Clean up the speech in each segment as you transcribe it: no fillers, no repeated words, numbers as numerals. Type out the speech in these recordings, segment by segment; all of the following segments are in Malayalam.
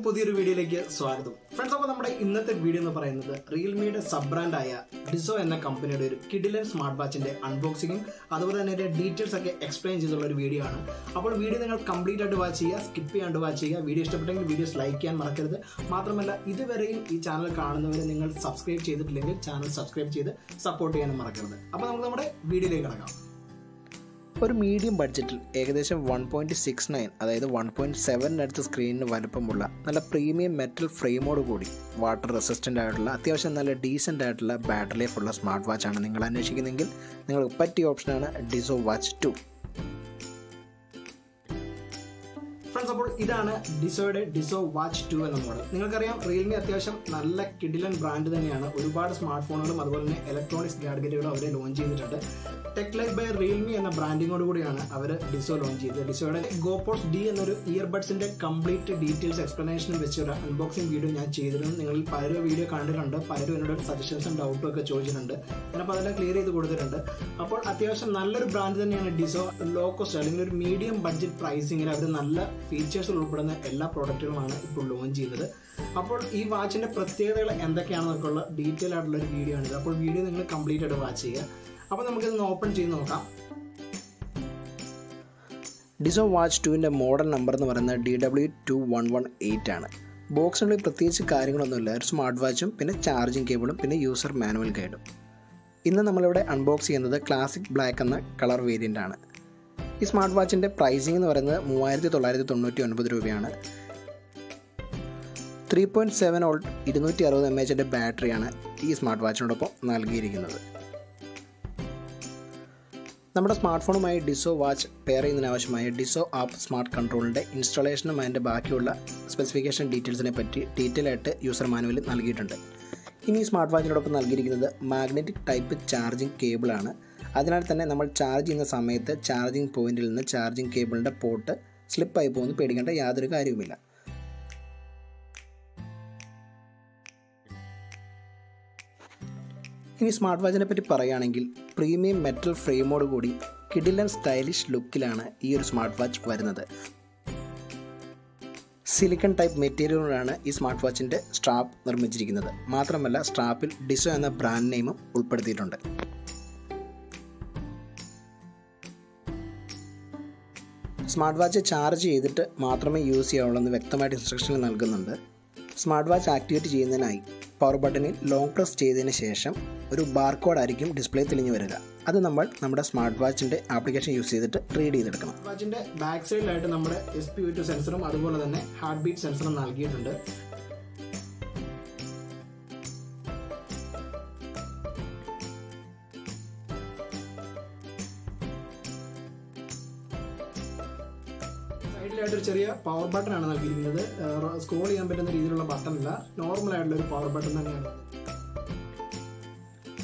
പുതിയൊരു വീഡിയോയിലേക്ക് സ്വാഗതം. ഫ്രണ്ട്സ്, അപ്പോൾ നമ്മുടെ ഇന്നത്തെ വീഡിയോ എന്ന് പറയുന്നത് റിയൽമിയുടെ സബ് ബ്രാൻഡായ ഡിസോ എന്ന കമ്പനിയുടെ ഒരു കിഡിലൻ സ്മാർട്ട് വാച്ചിന്റെ അൺബോക്സിംഗും അതുപോലെ തന്നെ അതിന്റെ ഡീറ്റെയിൽസ് ഒക്കെ എക്സ്പ്ലെയിൻ ചെയ്തുള്ള ഒരു വീഡിയോ ആണ്. അപ്പോൾ വീഡിയോ നിങ്ങൾ കംപ്ലീറ്റ് ആയിട്ട് വാച്ച് ചെയ്യുക, സ്കിപ്പ് ചെയ്യാണ്ട് വാച്ച് ചെയ്യുക. വീഡിയോ ഇഷ്ടപ്പെട്ടെങ്കിൽ വീഡിയോസ് ലൈക്ക് ചെയ്യാൻ മറക്കരുത്. മാത്രമല്ല, ഇതുവരെയും ഈ ചാനൽ കാണുന്നവരെ നിങ്ങൾ സബ്സ്ക്രൈബ് ചെയ്തിട്ടില്ലെങ്കിൽ ചാനൽ സബ്സ്ക്രൈബ് ചെയ്ത് സപ്പോർട്ട് ചെയ്യാനും മറക്കരുത്. അപ്പോൾ നമുക്ക് നമ്മുടെ വീഡിയോയിലേക്ക് കിടക്കാം. ഒരു മീഡിയം ബഡ്ജറ്റിൽ ഏകദേശം 1.69 അതായത് 1.7 അടുത്ത സ്ക്രീനിന് വലുപ്പമുള്ള നല്ല പ്രീമിയം മെറ്റൽ ഫ്രെയിമോട് കൂടി വാട്ടർ റെസിസ്റ്റൻ്റ് ആയിട്ടുള്ള അത്യാവശ്യം നല്ല ഡീസൻ്റ് ആയിട്ടുള്ള ബാറ്ററി ലൈഫ് ഉള്ള സ്മാർട്ട് വാച്ചാണ് നിങ്ങൾ അന്വേഷിക്കുന്നതെങ്കിൽ നിങ്ങൾക്ക് പറ്റിയ ഓപ്ഷനാണ് ഡിസോ വാച്ച് 2. ഫ്രണ്ട്സ്, അപ്പോൾ ഇതാണ് ഡിസോയുടെ ഡിസോ വാച്ച് 2 എന്ന മോഡൽ. നിങ്ങൾക്കറിയാം, റിയൽമി അത്യാവശ്യം നല്ല കിഡിലൻ ബ്രാൻഡ് തന്നെയാണ്. ഒരുപാട് സ്മാർട്ട് ഫോണുകളും അതുപോലെ തന്നെ ഇലക്ട്രോണിക്സ് ഗാഡ്ജറ്റുകളും അവർ ലോഞ്ച് ചെയ്തിട്ടുണ്ട്. ടെക് ലൈഫ് ബൈ റിയൽമി എന്ന ബ്രാൻഡിങ്ങോട് കൂടിയാണ് അവർ ഡിസോ ലോഞ്ച് ചെയ്തത്. ഡിസോയുടെ ഗോപോസ് ഡി എന്നൊരു ഇയർബഡ്സിന്റെ കംപ്ലീറ്റ് ഡീറ്റെയിൽസ് എക്സ്പ്ലനേഷനും വെച്ച് ഒരു അൺബോക്സിംഗ് വീഡിയോ ഞാൻ ചെയ്തിരുന്നു. നിങ്ങളിൽ പലരും വീഡിയോ കണ്ടിട്ടുണ്ട്, പലരും എന്നോട് സജഷൻസും ഡൗട്ടും ഒക്കെ ചോദിച്ചിട്ടുണ്ട്. ഞാനപ്പോൾ അതെല്ലാം ക്ലിയർ ചെയ്ത് കൊടുത്തിട്ടുണ്ട്. അപ്പോൾ അത്യാവശ്യം നല്ലൊരു ബ്രാൻഡ് തന്നെയാണ് ഡിസോ. ലോ കോസ്റ്റ് അല്ലെങ്കിൽ ഒരു മീഡിയം ബഡ്ജറ്റ് പ്രൈസിങ്ങിൽ അവർ നല്ല ഫീച്ചേഴ്സ് ഉൾപ്പെടുന്ന എല്ലാ പ്രോഡക്റ്റുകളുമാണ് ഇപ്പോൾ ലോഞ്ച് ചെയ്തത്. അപ്പോൾ ഈ വാച്ചിന്റെ പ്രത്യേകതകൾ എന്തൊക്കെയാണെന്നൊക്കെ ഉള്ള ഡീറ്റെയിൽ ആയിട്ടുള്ള ഒരു വീഡിയോ ആണിത്. അപ്പോൾ വീഡിയോ നിങ്ങൾ കംപ്ലീറ്റ് ആയിട്ട് വാച്ച് ചെയ്യുക. അപ്പോൾ നമുക്കിതൊന്ന് ഓപ്പൺ ചെയ്ത് നോക്കാം. ഡിസോ വാച്ച് 2ൻ്റെ മോഡൽ നമ്പർ എന്ന് പറയുന്നത് DW2118 ആണ്. ബോക്സിനുള്ളിൽ പ്രത്യേകിച്ച് കാര്യങ്ങളൊന്നുമില്ല. ഒരു സ്മാർട്ട് വാച്ചും പിന്നെ ചാർജിങ് കേബിളും പിന്നെ യൂസർ മാനുവൽ ഗൈഡും. ഇന്ന് നമ്മളിവിടെ അൺബോക്സ് ചെയ്യുന്നത് ക്ലാസിക് ബ്ലാക്ക് എന്ന കളർ വേരിയൻ്റ് ആണ്. ഈ സ്മാർട്ട് വാച്ചിൻ്റെ പ്രൈസിംഗ് എന്ന് പറയുന്നത് 3999 രൂപയാണ്. 3.7 വോൾട്ട് 260 mAh ബാറ്ററിയാണ് ഈ സ്മാർട്ട് വാച്ചിനോടൊപ്പം നൽകിയിരിക്കുന്നത്. നമ്മുടെ സ്മാർട്ട് ഫോണുമായി ഡിസോ വാച്ച് പെയർ ചെയ്യുന്നതിനാവശ്യമായ ഡിസോ ആപ്പ് സ്മാർട്ട് കൺട്രോളിൻ്റെ ഇൻസ്റ്റാളേഷനും അതിൻ്റെ ബാക്കിയുള്ള സ്പെസിഫിക്കേഷൻ ഡീറ്റെയിൽസിനെ പറ്റി ഡീറ്റെയിൽ ആയിട്ട് യൂസർ മാനുവലിൽ നൽകിയിട്ടുണ്ട്. ഇനി ഈ സ്മാർട്ട് വാച്ചിനോടൊപ്പം നൽകിയിരിക്കുന്നത് മാഗ്നറ്റിക് ടൈപ്പ് ചാർജിങ് കേബിളാണ്. അതിനാൽ തന്നെ നമ്മൾ ചാർജ് ചെയ്യുന്ന സമയത്ത് ചാർജിങ് പോയിന്റിൽ നിന്ന് ചാർജിങ് കേബിളിൻ്റെ പോർട്ട് സ്ലിപ്പായി പോകുന്നു പേടിക്കേണ്ട യാതൊരു കാര്യവുമില്ല. ഇനി സ്മാർട്ട് വാച്ചിനെ പറ്റി പറയുകയാണെങ്കിൽ പ്രീമിയം മെറ്റൽ ഫ്രെയിമോട് കൂടി കിഡിലൻ സ്റ്റൈലിഷ് ലുക്കിലാണ് ഈ ഒരു സ്മാർട്ട് വാച്ച് വരുന്നത്. സിലിക്കൺ ടൈപ്പ് മെറ്റീരിയലുകളാണ് ഈ സ്മാർട്ട് വാച്ചിൻ്റെ സ്ട്രാപ്പ് നിർമ്മിച്ചിരിക്കുന്നത്. മാത്രമല്ല, സ്ട്രാപ്പിൽ ഡിസോ എന്ന ബ്രാൻഡ് നെയിമും ഉൾപ്പെടുത്തിയിട്ടുണ്ട്. സ്മാർട്ട് വാച്ച് ചാർജ് ചെയ്തിട്ട് മാത്രമേ യൂസ് ചെയ്യാവുള്ളൂ എന്ന് വ്യക്തമായിട്ട് ഇൻസ്ട്രക്ഷനിൽ നൽകുന്നുണ്ട്. സ്മാർട്ട് വാച്ച് ആക്ടിവേറ്റ് ചെയ്യുന്നതിനായി പവർ ബട്ടണിൽ ലോങ് പ്രസ് ചെയ്തതിന് ശേഷം ഒരു ബാർകോഡ് ആയിരിക്കും ഡിസ്പ്ലേ തെളിഞ്ഞു വരിക. അത് നമ്മൾ നമ്മുടെ സ്മാർട്ട് വാച്ചിൻ്റെ ആപ്ലിക്കേഷൻ യൂസ് ചെയ്തിട്ട് റീഡ് ചെയ്തെടുക്കണം. വാച്ചിൻ്റെ ബാക്ക് സൈഡിലായിട്ട് നമ്മുടെ SpO2 സെൻസറും അതുപോലെ തന്നെ ഹാർട്ട് ബീറ്റ് സെൻസറും നൽകിയിട്ടുണ്ട്. സൈഡിലായിട്ടൊരു ചെറിയ പവർ ബട്ടൺ ആണ് നൽകിയിരിക്കുന്നത്. സ്ക്രോൾ ചെയ്യാൻ പറ്റുന്ന രീതിയിലുള്ള ബട്ടൺ അല്ല, നോർമൽ ആയിട്ടുള്ള ഒരു പവർ ബട്ടൺ തന്നെയാണ്.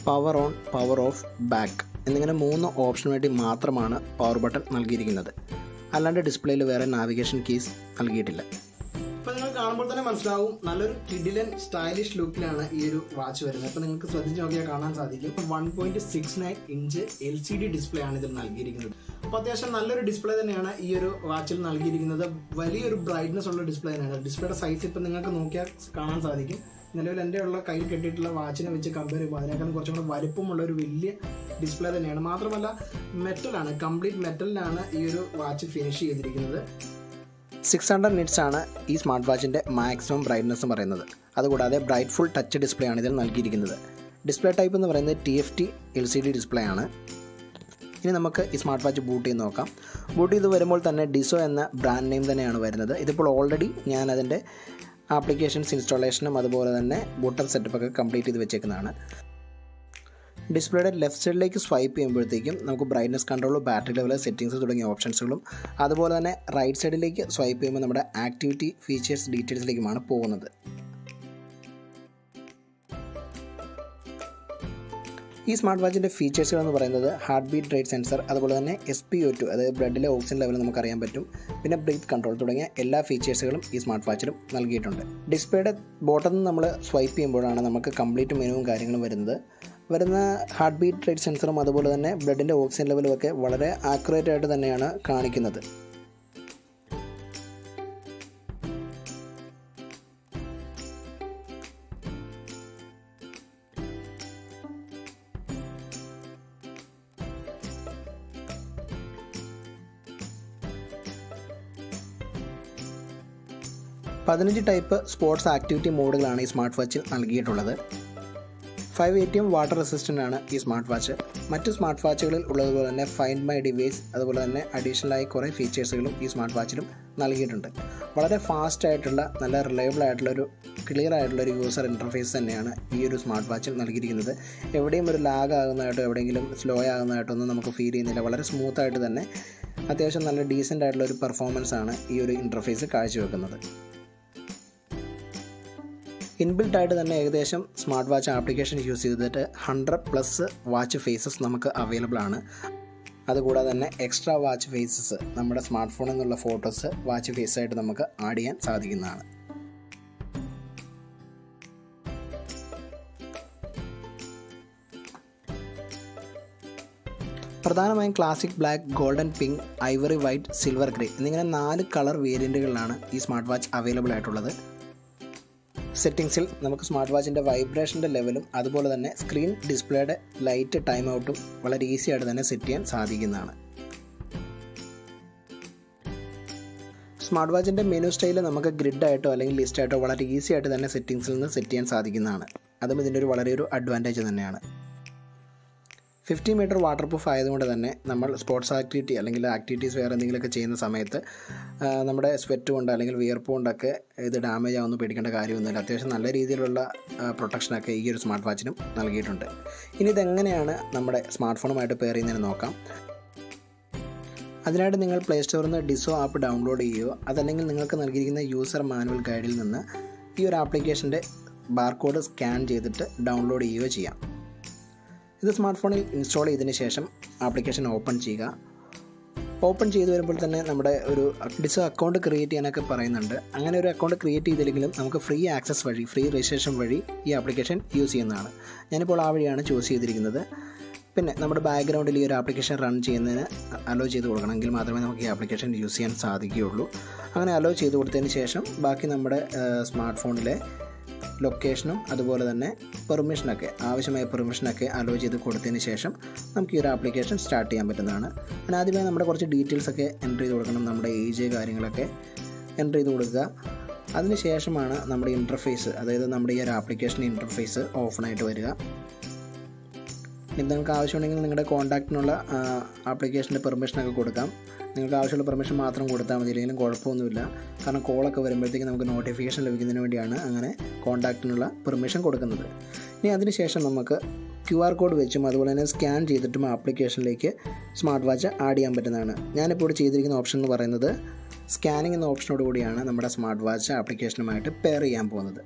Power on, power of, back എന്നിങ്ങനെ 3 ഓപ്ഷന് വേണ്ടി മാത്രമാണ് പവർ ബട്ടൺ നൽകിയിരിക്കുന്നത്. അല്ലാണ്ട് ഡിസ്പ്ലേയിൽ വേറെ നാവിഗേഷൻ കീസ് നൽകിയിട്ടില്ല. അപ്പോൾ നിങ്ങൾ കാണുമ്പോൾ തന്നെ മനസ്സിലാവും, നല്ലൊരു കിഡിലൻ സ്റ്റൈലിഷ് ലുക്കിലാണ് ഈ ഒരു വാച്ച് വരുന്നത്. അപ്പോൾ നിങ്ങൾക്ക് ശ്രദ്ധിച്ച് നോക്കിയാൽ കാണാൻ സാധിക്കും 1.69 ഇഞ്ച് LCD ഡിസ്പ്ലേ ആണ് ഇതിൽ നൽകിയിരിക്കുന്നത്. അപ്പോൾ അത്യാവശ്യം നല്ലൊരു ഡിസ്പ്ലേ തന്നെയാണ് ഈ ഒരു വാച്ചിൽ നൽകിയിരിക്കുന്നത്. വലിയൊരു ബ്രൈറ്റ്നസ് ഉള്ള ഡിസ്പ്ലേ തന്നെയാണ്. ഡിസ്പ്ലേയുടെ സൈസ് ഇപ്പം നിങ്ങൾക്ക് നോക്കിയാൽ കാണാൻ സാധിക്കും. നിലവിൽ എൻ്റെ ഉള്ള കയ്യിൽ കെട്ടിയിട്ടുള്ള വാച്ചിനെ വെച്ച് കമ്പയർ ചെയ്യുമ്പോൾ അതിനേക്കാളും കുറച്ചും കൂടെ വലുപ്പമുള്ള ഒരു വലിയ ഡിസ്പ്ലേ തന്നെയാണ്. മാത്രമല്ല, മെറ്റലാണ്, കംപ്ലീറ്റ് മെറ്റലിലാണ് ഈ ഒരു വാച്ച് ഫിനിഷ് ചെയ്തിരിക്കുന്നത്. 600 നിറ്റ്സ് ആണ് ഈ സ്മാർട്ട് വാച്ചിൻ്റെ മാക്സിമം ബ്രൈറ്റ്നസ് പറയുന്നത്. അതുകൂടാതെ ബ്രൈറ്റ് ഫുൾ ടച്ച് ഡിസ്പ്ലേ ആണ് ഇതിൽ നൽകിയിരിക്കുന്നത്. ഡിസ്പ്ലേ ടൈപ്പ് എന്ന് പറയുന്നത് TFT LCD ഡിസ്പ്ലേ ആണ്. ഇനി നമുക്ക് ഈ സ്മാർട്ട് വാച്ച് ബൂട്ട് ചെയ്ത് നോക്കാം. ബൂട്ട് ചെയ്ത് വരുമ്പോൾ തന്നെ ഡിസോ എന്ന ബ്രാൻഡ് നെയിം തന്നെയാണ് വരുന്നത്. ഇതിപ്പോൾ ഓൾറെഡി ഞാൻ അതിൻ്റെ ആപ്ലിക്കേഷൻസ് ഇൻസ്റ്റാളേഷനും അതുപോലെ തന്നെ ബൂട്ടപ്പ് സെറ്റപ്പൊക്കെ കംപ്ലീറ്റ് ചെയ്ത് വെച്ചേക്കുന്നതാണ്. ഡിസ്പ്ലേയുടെ ലെഫ്റ്റ് സൈഡിലേക്ക് സ്വൈപ്പ് ചെയ്യുമ്പോഴത്തേക്കും നമുക്ക് brightness control, battery level, settings തുടങ്ങിയ ഓപ്ഷൻസുകളും അതുപോലെ തന്നെ റൈറ്റ് സൈഡിലേക്ക് സ്വൈപ്പ് ചെയ്യുമ്പോൾ നമ്മുടെ ആക്ടിവിറ്റി ഫീച്ചേഴ്സ് ഡീറ്റെയിൽസിലേക്കുമാണ് പോകുന്നത്. ഈ സ്മാർട്ട് വാച്ചിൻ്റെ ഫീച്ചേഴ്സുകൾ എന്ന് പറയുന്നത് ഹാർട്ട് ബീറ്റ് റേറ്റ് സെൻസർ, അതുപോലെ തന്നെ SpO2 അതായത് ബ്ലഡിലെ ഓക്സിജൻ ലെവൽ നമുക്കറിയാൻ പറ്റും, പിന്നെ ബ്രീത്ത് കൺട്രോൾ തുടങ്ങിയ എല്ലാ ഫീച്ചേഴ്സുകളും ഈ സ്മാർട്ട് വാച്ചിലും നൽകിയിട്ടുണ്ട്. ഡിസ്പ്ലേയുടെ ബോട്ടം നിന്ന് നമ്മൾ സ്വൈപ്പ് ചെയ്യുമ്പോഴാണ് നമുക്ക് കംപ്ലീറ്റ് മെനുവും കാര്യങ്ങളും വരുന്ന ഹാർട്ട് ബീറ്റ് റേറ്റ് സെൻസറും അതുപോലെ തന്നെ ബ്ലഡിൻ്റെ ഓക്സിജൻ ലെവലും ഒക്കെ വളരെ ആക്യുറേറ്റ് ആയിട്ട് തന്നെയാണ് കാണിക്കുന്നത്. 15 ടൈപ്പ് സ്പോർട്സ് ആക്ടിവിറ്റി മോഡുകളാണ് ഈ സ്മാർട്ട് വാച്ചിൽ നൽകിയിട്ടുള്ളത്. 5 ATM വാട്ടർ റെസിസ്റ്റൻ്റ് ആണ് ഈ സ്മാർട്ട് വാച്ച്. മറ്റ് സ്മാർട്ട് വാച്ചുകളിൽ ഉള്ളതുപോലെ തന്നെ ഫൈൻഡ് മൈ ഡിവൈസ്, അതുപോലെ തന്നെ അഡീഷണലായി കുറേ ഫീച്ചേഴ്സുകളും ഈ സ്മാർട്ട് വാച്ചിലും നൽകിയിട്ടുണ്ട്. വളരെ ഫാസ്റ്റ് ആയിട്ടുള്ള, നല്ല റിലയബിൾ ആയിട്ടുള്ളൊരു, ക്ലിയർ ആയിട്ടുള്ളൊരു യൂസർ ഇൻ്റർഫേസ് തന്നെയാണ് ഈ ഒരു സ്മാർട്ട് വാച്ചിൽ നൽകിയിരിക്കുന്നത്. എവിടെയും ഒരു ലാഗ് ആകുന്നതായിട്ടോ എവിടെയെങ്കിലും സ്ലോ ആകുന്നതായിട്ടോ ഒന്നും നമുക്ക് ഫീൽ ചെയ്യുന്നില്ല. വളരെ സ്മൂത്തായിട്ട് തന്നെ അത്യാവശ്യം നല്ല ഡീസൻ്റ് ആയിട്ടുള്ളൊരു പെർഫോമൻസ് ആണ് ഈ ഒരു ഇൻ്റർഫേസ് കാഴ്ചവെക്കുന്നത്. ഇൻബിൽട്ട് ആയിട്ട് തന്നെ ഏകദേശം സ്മാർട്ട് വാച്ച് ആപ്ലിക്കേഷൻ യൂസ് ചെയ്തിട്ട് 100+ വാച്ച് ഫേസസ് നമുക്ക് അവൈലബിൾ ആണ്. അതുകൂടാതെ തന്നെ എക്സ്ട്രാ വാച്ച് ഫേസസ്, നമ്മുടെ സ്മാർട്ട് ഫോണിൽ നിന്നുള്ള ഫോട്ടോസ് വാച്ച് ഫേസായിട്ട് നമുക്ക് ആഡ് ചെയ്യാൻ സാധിക്കുന്നതാണ്. പ്രധാനമായും classic black, golden pink, Ivory white, silver grey എന്നിങ്ങനെ 4 കളർ വേരിയൻറ്റുകളിലാണ് ഈ സ്മാർട്ട് വാച്ച് അവൈലബിൾ ആയിട്ടുള്ളത്. സെറ്റിങ്സിൽ നമുക്ക് സ്മാർട്ട് വാച്ചിൻ്റെ വൈബ്രേഷൻ്റെ ലെവലും അതുപോലെ തന്നെ സ്ക്രീൻ ഡിസ്പ്ലേയുടെ ലൈറ്റ് ടൈം ഔട്ടും വളരെ ഈസി ആയിട്ട് തന്നെ സെറ്റ് ചെയ്യാൻ സാധിക്കുന്നതാണ്. സ്മാർട്ട് വാച്ചിൻ്റെ മെനു സ്റ്റൈൽ നമുക്ക് ഗ്രിഡായിട്ടോ അല്ലെങ്കിൽ ലിസ്റ്റായിട്ടോ വളരെ ഈസി ആയിട്ട് തന്നെ സെറ്റിങ്സിൽ നിന്ന് സെറ്റ് ചെയ്യാൻ സാധിക്കുന്നതാണ്. അതും ഇതിൻ്റെ വളരെ ഒരു അഡ്വാൻറ്റേജ് തന്നെയാണ്. 50 മീറ്റർ വാട്ടർ പ്രൂഫ് ആയതുകൊണ്ട് തന്നെ നമ്മൾ സ്പോർട്സ് ആക്ടിവിറ്റി അല്ലെങ്കിൽ ആക്ടിവിറ്റീസ് വേറെ എന്തെങ്കിലുമൊക്കെ ചെയ്യുന്ന സമയത്ത് നമ്മുടെ സ്വെറ്റ് കൊണ്ട് അല്ലെങ്കിൽ വിയർപ്പ് കൊണ്ടൊക്കെ ഇത് ഡാമേജ് ആവുമെന്ന് പേടിക്കേണ്ട കാര്യമൊന്നുമില്ല. അത്യാവശ്യം നല്ല രീതിയിലുള്ള പ്രൊട്ടക്ഷനൊക്കെ ഈ ഒരു സ്മാർട്ട് വാച്ചിനും നൽകിയിട്ടുണ്ട്. ഇനി ഇതെങ്ങനെയാണ് നമ്മുടെ സ്മാർട്ട് ഫോണുമായിട്ട് പെയർ ചെയ്യുന്നതിന് നോക്കാം. അതിനായിട്ട് നിങ്ങൾ പ്ലേ സ്റ്റോറിൽ നിന്ന് ഡിസോ ആപ്പ് ഡൗൺലോഡ് ചെയ്യുകയോ അതല്ലെങ്കിൽ നിങ്ങൾക്ക് നൽകിയിരിക്കുന്ന യൂസർ മാനുവൽ ഗൈഡിൽ നിന്ന് ഈ ഒരു ആപ്ലിക്കേഷൻ്റെ ബാർകോഡ് സ്കാൻ ചെയ്തിട്ട് ഡൗൺലോഡ് ചെയ്യുകയോ ചെയ്യാം. ഇത് സ്മാർട്ട് ഫോണിൽ ഇൻസ്റ്റാൾ ചെയ്തതിന് ശേഷം ആപ്ലിക്കേഷൻ ഓപ്പൺ ചെയ്യുക. ഓപ്പൺ ചെയ്ത് വരുമ്പോൾ തന്നെ നമ്മുടെ ഒരു ഡിസോ അക്കൗണ്ട് ക്രിയേറ്റ് ചെയ്യാനൊക്കെ പറയുന്നുണ്ട്. അങ്ങനെ ഒരു അക്കൗണ്ട് ക്രിയേറ്റ് ചെയ്തില്ലെങ്കിലും നമുക്ക് ഫ്രീ ആക്സസ് വഴി, ഫ്രീ രജിസ്ട്രേഷൻ വഴി ഈ ആപ്ലിക്കേഷൻ യൂസ് ചെയ്യുന്നതാണ്. ഞാനിപ്പോൾ ആ വഴിയാണ് ചൂസ് ചെയ്തിരിക്കുന്നത്. പിന്നെ നമ്മുടെ ബാക്ക്ഗ്രൗണ്ടിൽ ഈ ഒരു ആപ്ലിക്കേഷൻ റൺ ചെയ്യുന്നതിന് അലോ ചെയ്ത് കൊടുക്കണമെങ്കിൽ മാത്രമേ നമുക്ക് ഈ ആപ്ലിക്കേഷൻ യൂസ് ചെയ്യാൻ സാധിക്കുകയുള്ളൂ. അങ്ങനെ അലോ ചെയ്ത് കൊടുത്തതിന് ശേഷം ബാക്കി നമ്മുടെ സ്മാർട്ട് ഫോണിലെ ലൊക്കേഷനും അതുപോലെ തന്നെ പെർമിഷനൊക്കെ, ആവശ്യമായ പെർമിഷനൊക്കെ അലോ ചെയ്ത് കൊടുത്തതിന് ശേഷം നമുക്ക് ഈ ഒരു ആപ്ലിക്കേഷൻ സ്റ്റാർട്ട് ചെയ്യാൻ പറ്റുന്നതാണ്. അതിന് ആദ്യമേ നമ്മുടെ കുറച്ച് ഡീറ്റെയിൽസൊക്കെ എൻ്റർ ചെയ്ത് കൊടുക്കണം. നമ്മുടെ ഏജ് കാര്യങ്ങളൊക്കെ എൻ്റർ ചെയ്ത് കൊടുക്കുക. അതിന് ശേഷമാണ് നമ്മുടെ ഇൻ്റർഫേസ്, അതായത് നമ്മുടെ ഈ ഒരു ആപ്ലിക്കേഷൻ ഇൻ്റർഫേസ് ഓപ്പണായിട്ട് വരിക. ഇനി നിങ്ങൾക്ക് ആവശ്യമുണ്ടെങ്കിൽ നിങ്ങളുടെ കോൺടാക്റ്റിനുള്ള ആപ്ലിക്കേഷൻ്റെ പെർമിഷനൊക്കെ കൊടുക്കാം. നിങ്ങൾക്ക് ആവശ്യമുള്ള പെർമിഷൻ മാത്രം കൊടുത്താൽ മതി, ഇല്ലെങ്കിലും കുഴപ്പമൊന്നുമില്ല. കാരണം കോളൊക്കെ വരുമ്പോഴത്തേക്ക് നമുക്ക് നോട്ടിഫിക്കേഷൻ ലഭിക്കുന്നതിന് വേണ്ടിയാണ് അങ്ങനെ കോൺടാക്റ്റിനുള്ള പെർമിഷൻ കൊടുക്കുന്നത്. ഇനി അതിനുശേഷം നമുക്ക് QR കോഡ് വെച്ചും അതുപോലെ തന്നെ സ്കാൻ ചെയ്തിട്ടും ആപ്ലിക്കേഷനിലേക്ക് സ്മാർട്ട് വാച്ച് ആഡ് ചെയ്യാൻ പറ്റുന്നതാണ്. ഞാനിപ്പോൾ ഇവിടെ ചെയ്തിരിക്കുന്ന ഓപ്ഷൻ എന്ന് പറയുന്നത് സ്കാനിങ് എന്ന ഓപ്ഷനോട് കൂടിയാണ് നമ്മുടെ സ്മാർട്ട് വാച്ച് ആപ്ലിക്കേഷനുമായിട്ട് പെയർ ചെയ്യാൻ പോകുന്നത്.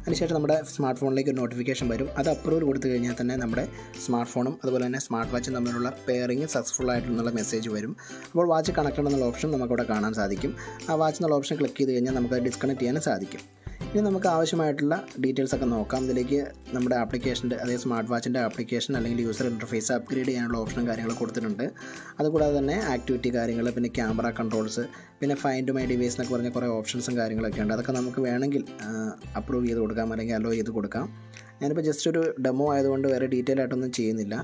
അതിനുശേഷം നമ്മുടെ സ്മാർട്ട് ഫോണിലേക്ക് ഒരു നോട്ടിഫിക്കേഷൻ വരും. അത് അപ്രൂവൽ കൊടുത്തു കഴിഞ്ഞാൽ തന്നെ നമ്മുടെ സ്മാർട്ട് ഫോണും അതുപോലെ തന്നെ സ്മാർട്ട് വാച്ചും തമ്മിലുള്ള പെയറിങ് സക്സസ്ഫുൾ ആയിട്ടുള്ള മെസ്സേജ് വരും. അപ്പോൾ വാച്ച് കണക്റ്റഡ് എന്നുള്ള ഓപ്ഷൻ നമുക്കവിടെ കാണാൻ സാധിക്കും. ആ വാച്ച് എന്നുള്ള ഓപ്ഷൻ ക്ലിക്ക് ചെയ്ത് കഴിഞ്ഞാൽ നമുക്ക് ഡിസ്കണക്ട് ചെയ്യാൻ സാധിക്കും. ഇനി നമുക്ക് ആവശ്യമായിട്ടുള്ള ഡീറ്റെയിൽസ് ഒക്കെ നോക്കാം. ഇതിലേക്ക് നമ്മുടെ ആപ്ലിക്കേഷൻ്റെ, അതായത് സ്മാർട്ട് വാച്ചിൻ്റെ ആപ്ലിക്കേഷൻ അല്ലെങ്കിൽ യൂസർ ഇൻ്റർഫേസ് അപ്ഗ്രേഡ് ചെയ്യാനുള്ള ഓപ്ഷനും കാര്യങ്ങളും കൊടുത്തിട്ടുണ്ട്. അതുകൂടാതെ തന്നെ ആക്ടിവിറ്റി കാര്യങ്ങൾ, പിന്നെ ക്യാമറ കൺട്രോൾസ്, പിന്നെ ഫൈൻഡ് മൈ ഡിവൈസ് എന്നൊക്കെ പറഞ്ഞ കുറേ ഓപ്ഷൻസും കാര്യങ്ങളൊക്കെ ഉണ്ട്. അതൊക്കെ നമുക്ക് വേണമെങ്കിൽ അപ്രൂവ് ചെയ്ത് കൊടുക്കാം അല്ലെങ്കിൽ അലോ ചെയ്ത് കൊടുക്കാം. ഞാനിപ്പോൾ ജസ്റ്റ് ഒരു ഡെമോ ആയതുകൊണ്ട് വേറെ ഡീറ്റെയിൽ ആയിട്ടൊന്നും ചെയ്യുന്നില്ല.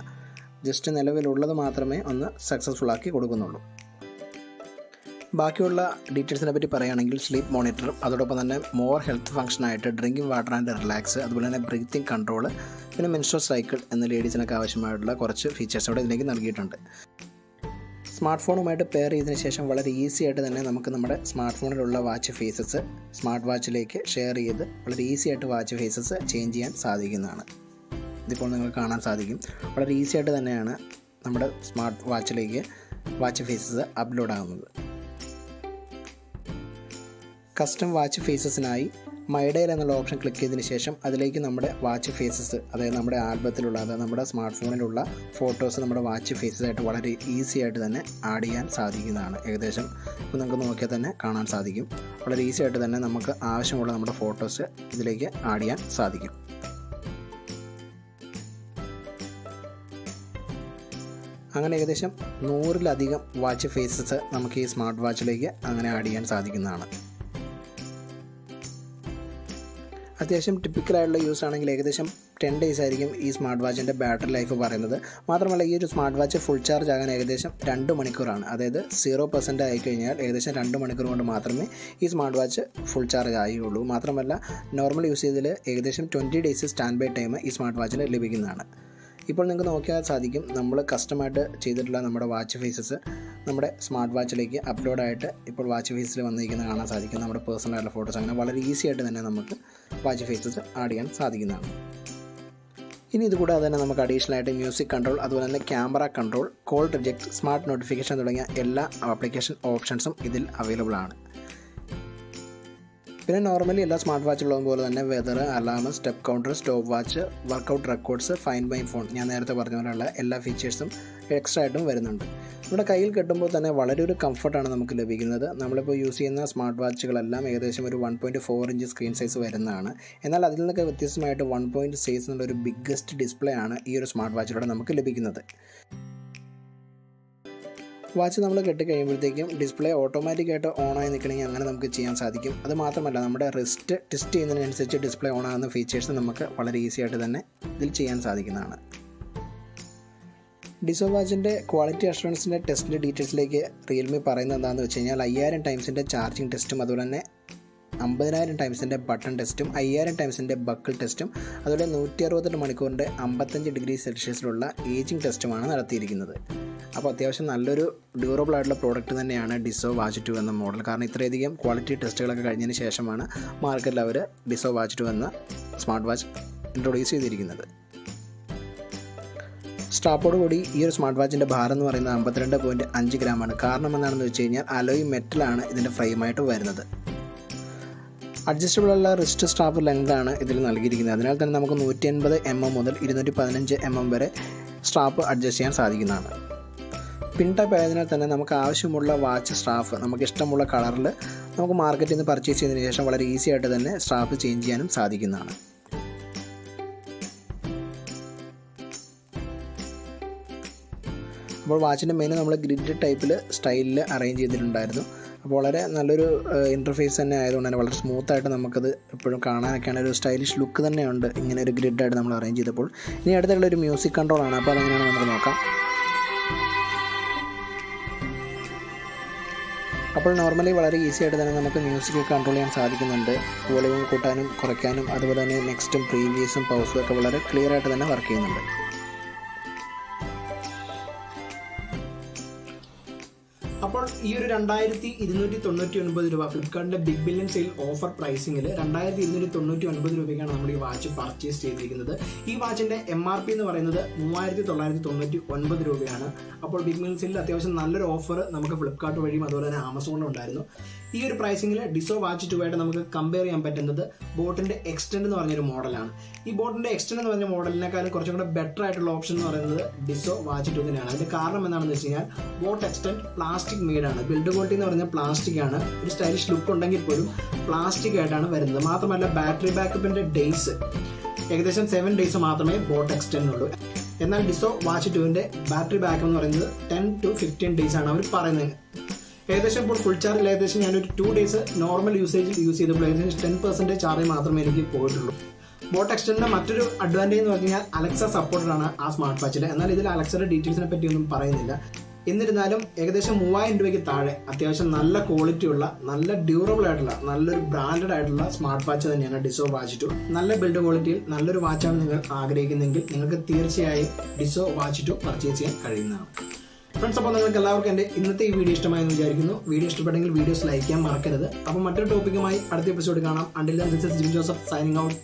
ജസ്റ്റ് നിലവിലുള്ളത് മാത്രമേ ഒന്ന് സക്സസ്ഫുൾ ആക്കി കൊടുക്കുന്നുള്ളൂ. ബാക്കിയുള്ള ഡീറ്റെയിൽസിനെ പറ്റി പറയുകയാണെങ്കിൽ സ്ലീപ്പ് മോണിറ്റർ, അതോടൊപ്പം തന്നെ മോർ ഹെൽത്ത് ഫംഗ്ഷനായിട്ട് ഡ്രിങ്കിങ് വാട്ടർ ആൻഡ് റിലാക്സ്, അതുപോലെ തന്നെ ബ്രീത്തിങ് കൺട്രോൾ, പിന്നെ മെൻസ്ട്രുവൽ സൈക്കിൾ എന്ന ലേഡീസിനൊക്കെ ആവശ്യമായിട്ടുള്ള കുറച്ച് ഫീച്ചേഴ്സ് അവിടെ ഇതിലേക്ക് നൽകിയിട്ടുണ്ട്. സ്മാർട്ട് ഫോണുമായിട്ട് പെയർ ചെയ്തതിന് ശേഷം വളരെ ഈസി ആയിട്ട് തന്നെ നമുക്ക് നമ്മുടെ സ്മാർട്ട് ഫോണിലുള്ള വാച്ച് ഫേസസ് സ്മാർട്ട് വാച്ചിലേക്ക് ഷെയർ ചെയ്ത് വളരെ ഈസി ആയിട്ട് വാച്ച് ഫേസസ് ചേഞ്ച് ചെയ്യാൻ സാധിക്കുന്നതാണ്. ഇതിപ്പോൾ നിങ്ങൾക്ക് കാണാൻ സാധിക്കും. വളരെ ഈസി ആയിട്ട് തന്നെയാണ് നമ്മുടെ സ്മാർട്ട് വാച്ചിലേക്ക് വാച്ച് ഫേസസ് അപ്ലോഡ് ആകുന്നത്. കസ്റ്റം വാച്ച് ഫേസസിനായി മൈഡയിൽ എന്നുള്ള ഓപ്ഷൻ ക്ലിക്ക് ചെയ്തതിന് ശേഷം അതിലേക്ക് നമ്മുടെ വാച്ച് ഫേസസ്, അതായത് നമ്മുടെ ആൽബത്തിലുള്ള, അതായത് നമ്മുടെ സ്മാർട്ട് ഫോണിലുള്ള ഫോട്ടോസ് നമ്മുടെ വാച്ച് ഫേസസായിട്ട് വളരെ ഈസി ആയിട്ട് തന്നെ ആഡ് ചെയ്യാൻ സാധിക്കുന്നതാണ്. ഏകദേശം ഇപ്പോൾ നമുക്ക് നോക്കിയാൽ തന്നെ കാണാൻ സാധിക്കും. വളരെ ഈസി ആയിട്ട് തന്നെ നമുക്ക് ആവശ്യമുള്ള നമ്മുടെ ഫോട്ടോസ് ഇതിലേക്ക് ആഡ് ചെയ്യാൻ സാധിക്കും. അങ്ങനെ ഏകദേശം 100-ലധികം വാച്ച് ഫേസസ് നമുക്ക് ഈ സ്മാർട്ട് വാച്ചിലേക്ക് അങ്ങനെ ആഡ് ചെയ്യാൻ സാധിക്കുന്നതാണ്. അത്യാവശ്യം ടിപ്പിക്കലായിട്ടുള്ള യൂസ് ആണെങ്കിൽ ഏകദേശം 10 days ആയിരിക്കും ഈ സ്മാർട്ട് വാച്ചിൻ്റെ ബാറ്ററി ലൈഫ് പറയുന്നത്. മാത്രമല്ല ഈ ഒരു സ്മാർട്ട് വാച്ച് ഫുൾ ചാർജ് ആകാൻ ഏകദേശം 2 മണിക്കൂറാണ്. അതായത് 0% ആയിക്കഴിഞ്ഞാൽ ഏകദേശം 2 മണിക്കൂർ കൊണ്ട് മാത്രമേ ഈ സ്മാർട്ട് വാച്ച് ഫുൾ ചാർജ് ആയുള്ളൂ. മാത്രമല്ല നോർമൽ യൂസ് ചെയ്തതിൽ ഏകദേശം 20 days സ്റ്റാൻഡ് ബൈ ടൈം ഈ സ്മാർട്ട് വാച്ചിന് ലഭിക്കുന്നതാണ്. ഇപ്പോൾ നിങ്ങൾക്ക് നോക്കിയാൽ സാധിക്കും നമ്മൾ കസ്റ്റമായിട്ട് ചെയ്തിട്ടുള്ള നമ്മുടെ വാച്ച് ഫേസസ് നമ്മുടെ സ്മാർട്ട് വാച്ചിലേക്ക് അപ്ലോഡായിട്ട് ഇപ്പോൾ വാച്ച് ഫേസിൽ വന്നിരിക്കുന്നത് കാണാൻ സാധിക്കും. നമ്മുടെ പേഴ്സണൽ ആയിട്ടുള്ള ഫോട്ടോസ് അങ്ങനെ വളരെ ഈസി ആയിട്ട് തന്നെ നമുക്ക് വാച്ച് ഫേസസ് ആഡ് ചെയ്യാൻ സാധിക്കുന്നതാണ്. ഇനി ഇതുകൂടാതെ തന്നെ നമുക്ക് അഡീഷണൽ ആയിട്ട് മ്യൂസിക് കൺട്രോൾ, അതുപോലെ തന്നെ camera control, call reject, smart notification തുടങ്ങിയ എല്ലാ ആപ്ലിക്കേഷൻ ഓപ്ഷൻസും ഇതിൽ അവൈലബിൾ ആണ്. പിന്നെ നോർമലി എല്ലാ സ്മാർട്ട് വാച്ചുകളും പോലെ തന്നെ weather, alarm, step counter, stop watch, workout records, find my phone, ഞാൻ നേരത്തെ പറഞ്ഞ പോലെയുള്ള എല്ലാ ഫീച്ചേഴ്സും എക്സ്ട്രാ ആയിട്ടും വരുന്നുണ്ട്. നമ്മുടെ കയ്യിൽ കെട്ടുമ്പോൾ തന്നെ വളരെ ഒരു കംഫർട്ടാണ് നമുക്ക് ലഭിക്കുന്നത്. നമ്മളിപ്പോൾ യൂസ് ചെയ്യുന്ന സ്മാർട്ട് വാച്ചുകളെല്ലാം ഏകദേശം ഒരു 1.4 ഇഞ്ച് സ്ക്രീൻ സൈസ് വരുന്നതാണ്. എന്നാൽ അതിൽ നിന്നൊക്കെ വ്യത്യസ്തമായിട്ട് 1.6 എന്നുള്ളൊരു ബിഗ്ഗസ്റ്റ് ഡിസ്പ്ലേ ആണ് ഈ ഒരു സ്മാർട്ട് വാച്ചിലൂടെ നമുക്ക് ലഭിക്കുന്നത്. വാച്ച് നമ്മൾ കെട്ടിക്കഴിയുമ്പോഴത്തേക്കും ഡിസ്പ്ലേ ഓട്ടോമാറ്റിക്കായിട്ട് ഓണായി നിൽക്കണമെങ്കിൽ അങ്ങനെ നമുക്ക് ചെയ്യാൻ സാധിക്കും. അത് മാത്രമല്ല നമ്മുടെ റിസ്റ്റ് ടെസ്റ്റ് ചെയ്യുന്നതിനനുസരിച്ച് ഡിസ്പ്ലേ ഓൺ ആകുന്ന ഫീച്ചേഴ്സ് നമുക്ക് വളരെ ഈസി ആയിട്ട് തന്നെ ഇതിൽ ചെയ്യാൻ സാധിക്കുന്നതാണ്. ഡിസോ വാച്ചിൻ്റെ ക്വാളിറ്റി അഷുറൻസിൻ്റെ ടെസ്റ്റിൻ്റെ ഡീറ്റെയിൽസിലേക്ക് റിയൽമി പറയുന്നത് എന്താണെന്ന് വെച്ച് കഴിഞ്ഞാൽ 5000 ടൈംസിൻ്റെ ചാർജിങ് ടെസ്റ്റും, അതുപോലെ തന്നെ 50,000 ടൈംസിൻ്റെ ബട്ടൺ ടെസ്റ്റും, 5000 ടൈംസിൻ്റെ ബക്കിൾ ടെസ്റ്റും, അതുപോലെ 168 മണിക്കൂറിൻ്റെ 55 ഡിഗ്രി സെൽഷ്യസിലുള്ള ഏജിങ് ടെസ്റ്റുമാണ് നടത്തിയിരിക്കുന്നത്. അപ്പോൾ അത്യാവശ്യം നല്ലൊരു ഡ്യൂറബിൾ ആയിട്ടുള്ള പ്രോഡക്റ്റ് തന്നെയാണ് ഡിസോ വാച്ച് 2 എന്ന മോഡൽ. കാരണം ഇത്രയധികം ക്വാളിറ്റി ടെസ്റ്റുകളൊക്കെ കഴിഞ്ഞതിന് ശേഷമാണ് മാർക്കറ്റിൽ അവർ ഡിസോ വാച്ച് 2 എന്ന സ്മാർട്ട് വാച്ച് ഇൻട്രൊഡ്യൂസ് ചെയ്തിരിക്കുന്നത്. സ്ട്രാപ്പോട് കൂടി ഈ ഒരു സ്മാർട്ട് വാച്ചിൻ്റെ ഭാരം എന്ന് പറയുന്നത് 52.5 ഗ്രാമാണ്. കാരണം എന്താണെന്ന് വെച്ച് കഴിഞ്ഞാൽ അലോയ് മെറ്റലാണ് ഇതിൻ്റെ ഫ്രെയിമായിട്ട് വരുന്നത്. അഡ്ജസ്റ്റബിൾ ഉള്ള റിസ്റ്റ് സ്ട്രാപ്പ് ലെങ്താണ് ഇതിൽ നൽകിയിരിക്കുന്നത്. അതിനാൽ തന്നെ നമുക്ക് 180 mm മുതൽ 215 mm വരെ സ്ട്രാപ്പ് അഡ്ജസ്റ്റ് ചെയ്യാൻ സാധിക്കുന്നതാണ്. പിൻ ടൈപ്പ് ആയതിനാൽ തന്നെ നമുക്ക് ആവശ്യമുള്ള വാച്ച് സ്ട്രാപ്പ് നമുക്ക് ഇഷ്ടമുള്ള കളറിൽ നമുക്ക് മാർക്കറ്റിൽ നിന്ന് പർച്ചേസ് ചെയ്തതിന് ശേഷം വളരെ ഈസി ആയിട്ട് തന്നെ സ്ട്രാപ്പ് ചേഞ്ച് ചെയ്യാനും സാധിക്കുന്നതാണ്. അപ്പോൾ വാച്ചിൻ്റെ മെനു നമ്മൾ ഗ്രിഡ് ടൈപ്പിൽ സ്റ്റൈലിൽ അറേഞ്ച് ചെയ്തിട്ടുണ്ടായിരുന്നു. അപ്പോൾ വളരെ നല്ലൊരു ഇൻ്റർഫേസ് തന്നെ ആയതുകൊണ്ട് തന്നെ വളരെ സ്മൂത്തായിട്ട് നമുക്കത് എപ്പോഴും കാണാനൊക്കെയാണ് ഒരു സ്റ്റൈലിഷ് ലുക്ക് തന്നെയുണ്ട് ഇങ്ങനെ ഒരു ഗ്രിഡായിട്ട് നമ്മൾ അറേഞ്ച് ചെയ്തപ്പോൾ. ഇനി അടുത്തുള്ള ഒരു മ്യൂസിക് കൺട്രോളാണ്. അപ്പോൾ അതെങ്ങനെയാണ് നമുക്ക് നോക്കാം. അപ്പോൾ നോർമലി വളരെ ഈസി ആയിട്ട് തന്നെ നമുക്ക് മ്യൂസിക് കൺട്രോൾ ചെയ്യാൻ സാധിക്കുന്നുണ്ട്. വോളിയം കൂട്ടാനും കുറയ്ക്കാനും, അതുപോലെ തന്നെ നെക്സ്റ്റും പ്രീവിയസും പൗസും ഒക്കെ വളരെ ക്ലിയർ ആയിട്ട് തന്നെ വർക്ക് ചെയ്യുന്നുണ്ട്. അപ്പോൾ ഈ ഒരു 2299 രൂപ ഫ്ലിപ്കാർട്ടിൻ്റെ ബിഗ് ബില്യൺ സെയിൽ ഓഫർ പ്രൈസിങ്ങിൽ 2299 രൂപയ്ക്കാണ് നമ്മൾ ഈ വാച്ച് പർച്ചേസ് ചെയ്തിരിക്കുന്നത്. ഈ വാച്ചിൻ്റെ MRP എന്ന് പറയുന്നത് 3999 രൂപയാണ്. അപ്പോൾ ബിഗ് ബില്യൺ സെയിലിൽ അത്യാവശ്യം നല്ലൊരു ഓഫർ നമുക്ക് ഫ്ലിപ്കാർട്ട് വഴിയും അതുപോലെ തന്നെ ആമസോണിലും ഉണ്ടായിരുന്നു. ഈ ഒരു പ്രൈസിങ്ങിൽ ഡിസോ വാച്ച് 2 ആയിട്ട് നമുക്ക് കമ്പയർ ചെയ്യാൻ പറ്റുന്നത് ബോട്ടിൻ്റെ എക്സ്റ്റെൻഡ് എന്ന് പറഞ്ഞൊരു മോഡലാണ്. ഈ ബോട്ടിൻ്റെ എക്സ്റ്റെൻഡ് എന്ന് പറഞ്ഞ മോഡലിനേക്കാളും കുറച്ചും കൂടെ ബെറ്റർ ആയിട്ടുള്ള ഓപ്ഷൻ എന്ന് പറയുന്നത് ഡിസോ വാച്ച് 2 തന്നെയാണ്. അതിൻ്റെ കാരണം എന്താണെന്ന് വെച്ച് കഴിഞ്ഞാൽ ബോട്ട് എക്സ്റ്റെൻഡ് പ്ലാസ്റ്റിക് മെയ്ഡാണ്. ബിൽഡ് ക്വാളിറ്റി എന്ന് പറഞ്ഞാൽ പ്ലാസ്റ്റിക് ആണ്. ഒരു സ്റ്റൈലിഷ് ലുക്ക് ഉണ്ടെങ്കിൽ പോലും പ്ലാസ്റ്റിക് ആയിട്ടാണ് വരുന്നത്. മാത്രമല്ല ബാറ്ററി ബാക്കപ്പിൻ്റെ ഡേയ്സ് ഏകദേശം 7 days മാത്രമേ ബോട്ട് എക്സ്റ്റെൻഡിനുള്ളൂ. എന്നാൽ ഡിസോ വാച്ച് 2ൻ്റെ ബാറ്ററി ബാക്കപ്പ് എന്ന് പറയുന്നത് 10 to 15 days ആണ് അവർ പറയുന്നത്. ഏകദേശം ഇപ്പോൾ ഫുൾ ചാർജിൽ ഏകദേശം ഞാനൊരു 2 days നോർമൽ യൂസേജിൽ യൂസ് ചെയ്തപ്പോൾ ഏകദേശം 10% ചാർജ് മാത്രമേ എനിക്ക് പോയിട്ടുള്ളൂ. ബോട്ട് എക്സ്റ്റെൻഡിൻ്റെ മറ്റൊരു അഡ്വാൻറ്റേജ് എന്ന് പറഞ്ഞു കഴിഞ്ഞാൽ അലക്സ സപ്പോർട്ടഡ് ആണ് ആ സ്മാർട്ട് വാച്ചിൽ. എന്നാൽ ഇതിൽ അലക്സയുടെ ഡീറ്റെയിൽസിനെ പറ്റിയൊന്നും പറയുന്നില്ല. എന്നിരുന്നാലും ഏകദേശം 3000 രൂപയ്ക്ക് താഴെ അത്യാവശ്യം നല്ല ക്വാളിറ്റി ഉള്ള, നല്ല ഡ്യൂറബിൾ ആയിട്ടുള്ള, നല്ലൊരു ബ്രാൻഡഡ് ആയിട്ടുള്ള സ്മാർട്ട് വാച്ച് തന്നെയാണ് ഡിസോ വാച്ച് 2. നല്ല ബിൽഡ് ക്വാളിറ്റിയിൽ നല്ലൊരു വാച്ചാണ് നിങ്ങൾ ആഗ്രഹിക്കുന്നെങ്കിൽ നിങ്ങൾക്ക് തീർച്ചയായും ഡിസോ വാച്ച് 2 പർച്ചേസ് ചെയ്യാൻ കഴിയുന്നതാണ്. ഫ്രണ്ട്സ്, അപ്പോൾ നിങ്ങൾക്ക് എല്ലാവർക്കും എൻ്റെ ഇന്നത്തെ ഈ വീഡിയോ ഇഷ്ടമായെന്ന് വിചാരിക്കുന്നു. വീഡിയോ ഇഷ്ടപ്പെട്ടെങ്കിൽ വീഡിയോസ് ലൈക്ക് ചെയ്യാൻ മറക്കരുത്. അപ്പോൾ മറ്റൊരു ടോപ്പിക്കുമായി അടുത്ത എപ്പിസോഡ് കാണാം. Until then this is Jibin Joseph signing out.